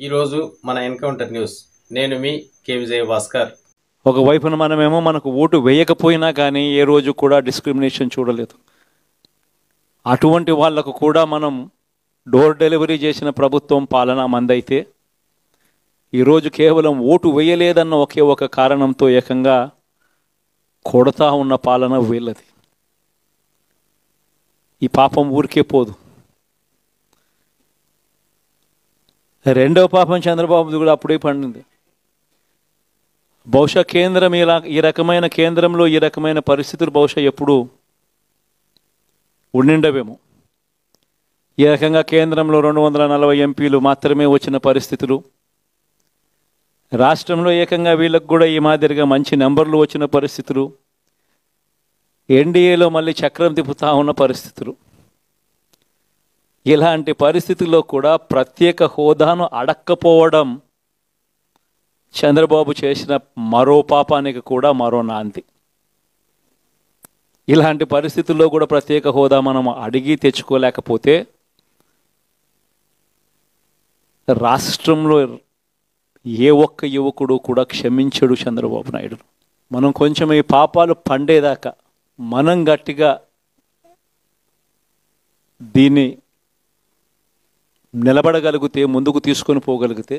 ఈరోజు మన encounter news. నేను మీ కే విజయ భాస్కర్. ఒకవైపున మనమేమో మనకు ఓటు వేయకపోయినా కానీ ఏ రోజు కూడా డిస్క్రిమినేషన్ చూడలేదు. అటువంటి వాళ్లకు కూడా మనం డోర్ డెలివరీ చేసిన ప్రభుత్వం పాలన మందైతే ఈరోజు కేవలం ఓటు వేయలేదన్న ఒకే ఒక కారణంతో ఏకంగా కొడతా ఉన్న పాలన వీళ్ళది. ఈ పాపం ఊరికే పోదు. రెండవ పాపం చంద్రబాబుది కూడా అప్పుడే పండింది. బహుశా కేంద్రం ఈ రకమైన కేంద్రంలో ఈ రకమైన పరిస్థితులు బహుశా ఎప్పుడు ఉండిండవేమో. ఈ రకంగా కేంద్రంలో 240 ఎంపీలు మాత్రమే వచ్చిన పరిస్థితులు, రాష్ట్రంలో ఏకంగా వీళ్ళకు కూడా ఈ మాదిరిగా మంచి నెంబర్లు వచ్చిన పరిస్థితులు, ఎన్డీఏలో మళ్ళీ చక్రం తిప్పుతా ఉన్న పరిస్థితులు. ఇలాంటి పరిస్థితుల్లో కూడా ప్రత్యేక హోదాను అడక్కపోవడం చంద్రబాబు చేసిన మరో పాపానికి కూడా మరో నాంది. ఇలాంటి పరిస్థితుల్లో కూడా ప్రత్యేక హోదా మనం అడిగి తెచ్చుకోలేకపోతే రాష్ట్రంలో ఏ ఒక్క యువకుడు కూడా క్షమించడు చంద్రబాబు నాయుడు. మనం కొంచెం ఈ పాపాలు పండేదాకా మనం గట్టిగా దీన్ని నిలబడగలిగితే, ముందుకు తీసుకొని పోగలిగితే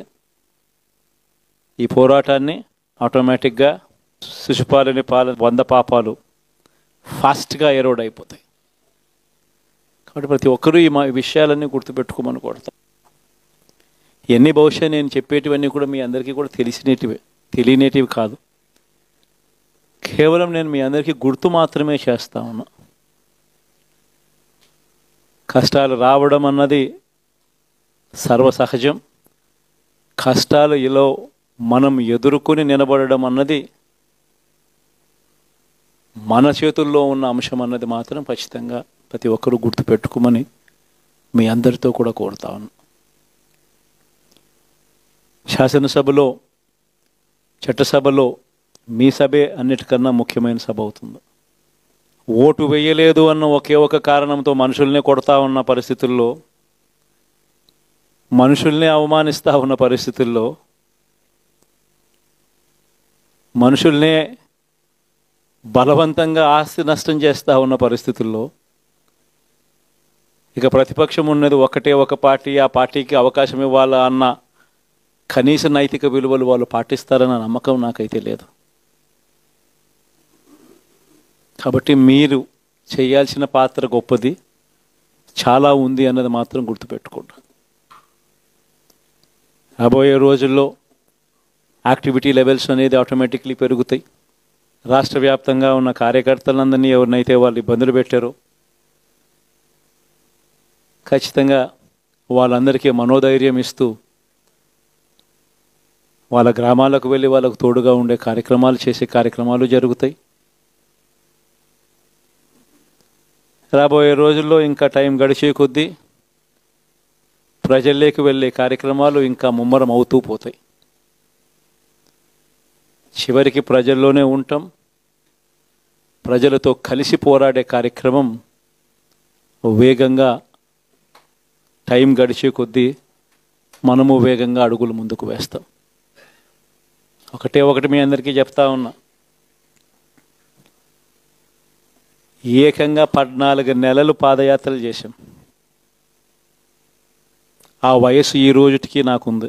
ఈ పోరాటాన్ని ఆటోమేటిక్గా శిశుపాలని 100 పాపాలు ఫాస్ట్గా ఎరోడ్ అయిపోతాయి. కాబట్టి ప్రతి ఒక్కరూ ఈ విషయాలన్నీ గుర్తుపెట్టుకోమని కొడతాం. ఇవన్నీ బహుశా నేను చెప్పేటివన్నీ కూడా మీ అందరికీ కూడా తెలియనేటివి కాదు. కేవలం నేను మీ అందరికీ గుర్తు మాత్రమే చేస్తా ఉన్నా. కష్టాలు రావడం అన్నది సర్వసహజం. కష్టాలు ఇలా మనం ఎదుర్కొని నిలబడడం అన్నది మన చేతుల్లో ఉన్న అంశం అన్నది మాత్రం ఖచ్చితంగా ప్రతి ఒక్కరూ గుర్తుపెట్టుకోమని మీ అందరితో కూడా కోరుతా ఉన్నాను. శాసనసభలో, చట్టసభలో మీ సభే అన్నిటికన్నా ముఖ్యమైన సభ అవుతుంది. ఓటు వేయలేదు అన్న ఒకే ఒక కారణంతో మనుషుల్ని కొడతా ఉన్న పరిస్థితుల్లో, మనుషుల్ని అవమానిస్తూ ఉన్న పరిస్థితుల్లో, మనుషుల్నే బలవంతంగా ఆస్తి నష్టం చేస్తూ ఉన్న పరిస్థితుల్లో ఇక ప్రతిపక్షం ఉన్నది ఒకటే ఒక పార్టీ, ఆ పార్టీకి అవకాశం ఇవ్వాలా అన్న కనీస నైతిక విలువలు వాళ్ళు పాటిస్తారన్న నమ్మకం నాకైతే లేదు. కాబట్టి మీరు చేయాల్సిన పాత్ర గొప్పది, చాలా ఉంది అన్నది మాత్రం గుర్తుపెట్టుకోండి. రాబోయే రోజుల్లో యాక్టివిటీ లెవెల్స్ అనేది ఆటోమేటిక్లీ పెరుగుతాయి. రాష్ట్ర వ్యాప్తంగా ఉన్న కార్యకర్తలందరినీ ఎవరినైతే వాళ్ళు ఇబ్బందులు పెట్టారో ఖచ్చితంగా వాళ్ళందరికీ మనోధైర్యం ఇస్తూ వాళ్ళ గ్రామాలకు వెళ్ళి వాళ్ళకు తోడుగా ఉండే చేసే కార్యక్రమాలు జరుగుతాయి. రాబోయే రోజుల్లో ఇంకా టైం గడిచే కొద్దీ ప్రజల్లోకి వెళ్ళే కార్యక్రమాలు ఇంకా ముమ్మరం అవుతూ పోతాయి. చివరికి ప్రజల్లోనే ఉంటాం. ప్రజలతో కలిసి పోరాడే కార్యక్రమం వేగంగా టైం గడిచే కొద్దీ మనము వేగంగా అడుగులు ముందుకు వేస్తాం. ఒకటి మీ అందరికీ చెప్తా ఉన్నా, ఏకంగా 14 నెలలు పాదయాత్రలు చేశాం. ఆ వయసు ఈ రోజుటికి నాకుంది.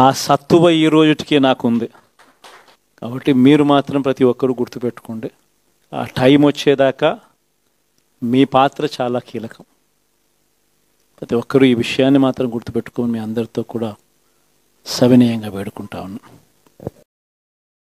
ఆ సత్తువ ఈ రోజుటికి నాకుంది. కాబట్టి మీరు మాత్రం ప్రతి ఒక్కరూ గుర్తుపెట్టుకోండి, ఆ టైం వచ్చేదాకా మీ పాత్ర చాలా కీలకం. ప్రతి ఒక్కరూ ఈ విషయాన్ని మాత్రం గుర్తుపెట్టుకొని మీ అందరితో కూడా సవినయంగా వేడుకుంటా ఉన్నాను.